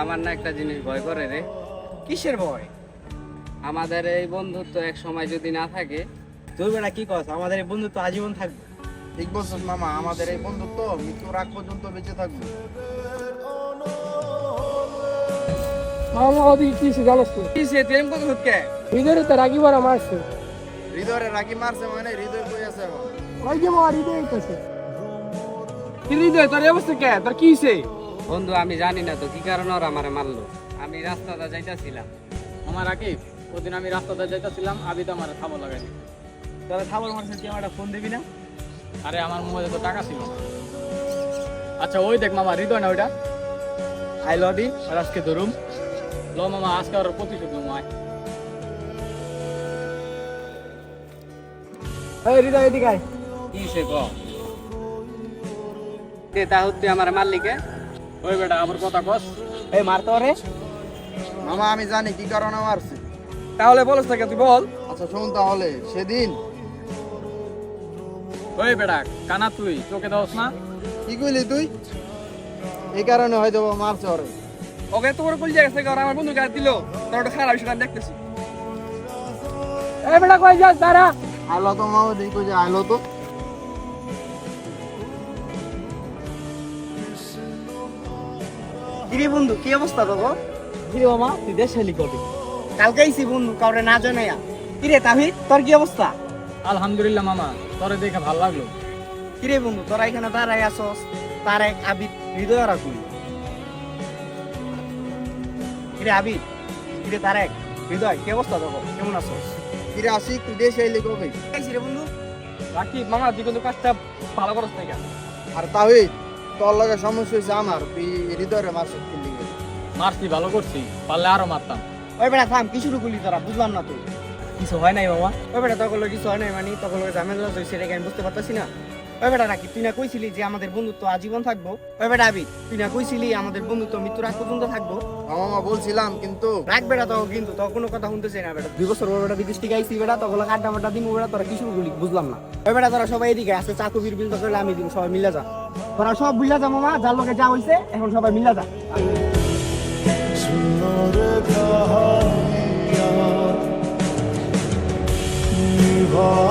আমার না একটা জিনিস ভয় করে রে। কিসের ভয়? আমাদের এই বন্ধুত্ব এক সময় যদি না থাকে। তুই বেটা কি কস? আমাদের এই বন্ধুত্ব আজীবন থাকবে। ঠিক বলছিস মামা, আমাদের এই বন্ধুত্ব মৃত্যুর আগ পর্যন্ত বেঁচে থাকবে। মামা ওদিকে কি সে জানোস তো? কি সে প্রেম কত হচ্ছে? হৃদয়ের তো রাগি বড় মারছে। হৃদয়ে রাগি মারছে মানে হৃদয় কই আছে এখন? ওই যে মার হৃদয় কাছে। কি হৃদয় তোর এই অবস্থা কে? তোর কি হইছে? বন্ধু আমি জানি না তো কি কারণে ওরা আমারে মারলো। আমি রাস্তাটা যাইতাছিলাম। আমার রাকিব, ওদিন আমি রাস্তাতে যাইতেছিলাম, আবি তো আমার খাবার লাগাই দিল। তোর খাবার মারছে, তুই আমার ফোন দিবি না? আরে আমার মোবাইলে তো টাকা ছিল না। আচ্ছা ওই দেখ মামা, হৃদয় না ওইটা? আই লদি আর আজকে ধরুম। ল মামা, আজকে ওর প্রতিশোধ নেবো আয়। এই হৃদয় এদিকে আয়। কি সে ক তে তাহলে তুই আমার মারলিকে? ওই বেটা আমার কথা কস। এই মারতো রে। মামা আমি জানি কি কারণে মারছে। তাহলে বলছ না তুই বল। আচ্ছা শোন তাহলে, সেদিন ওই বেটা কানা, তুই চোখে দাওস না? কি কইলি তুই? এই কারণে হয়তো বা মারছে ওরে। ওকে তোর কল জায়গা থেকে ওরা আমার বন্ধু গায়ে দিল। তোর একটা খারাপ বিষয়টা আমি দেখতেছি। এই বেটা কই যাস দাঁড়া। আইলো তো মামা, দেখো যে আইলো তো। কিরে বন্ধু, কি অবস্থা তোর? কি মামা তুই দেশ হেলি কবি? কালকে আইছি বন্ধু, কাউরে না জানাইয়া। কিরে তাহিদ, তোর কি অবস্থা? আলহামদুলিল্লাহ মামা, তোরে দেখে ভালো লাগলো। কিরে বন্ধু, তোরা এখানে দাঁড়াই আসস, তার এক আবিদ হৃদয় রাখুন। কিরে আবিদ, কিরে তার এক হৃদয়, কি অবস্থা তোর? কেমন আছস? কিরে আশিক, তুই দেশে এলি কবে? আইছি রে বন্ধু। রাকিব মামা, তুই কিন্তু কাজটা ভালো করস না কেন? আর তাহিদ, তোর লগে সমস্যা হয়েছে আমার, তুই হৃদয়ের মারছে কিনলি। মারছি, ভালো করছি, পারলে আরো মারতাম। ওই বেটা থাম, কি শুরু করলি তোরা? বুঝলাম না তুই। কিছু হয় নাই মামা। ওই বেটা তখন কিছু হয় নাই মানে তখন ঝামেলা হয়েছে, সেটাকে আমি বুঝতে পারতাছি না। ওই বেটা রাকিব, তুই না কইছিলি যে আমাদের বন্ধুত্ব আজীবন থাকবো? ওই বেটা আবিদ, তুই না কইছিলি আমাদের বন্ধুত্ব মৃত্যুর আগ পর্যন্ত থাকবো? মামা বলছিলাম, কিন্তু রাখ বেটা, তো কিন্তু তো কোনো কথা শুনতেছে না বেটা। 2 বছর ওর বেটা বিদেশ থেকে আইসি বেটা, তখন আড্ডা মাড্ডা দিন বেটা, তোরা কি শুরু করলি বুঝলাম না। ওই বেটা তোরা সবাই এদিকে আসে, চাকু বিল তো করলে আমি দিব, সবাই মিলা যা। তোরা সব বুঝলা যা মামা, যার লোকে যা হইছে এখন সবাই মিলা যা। निभा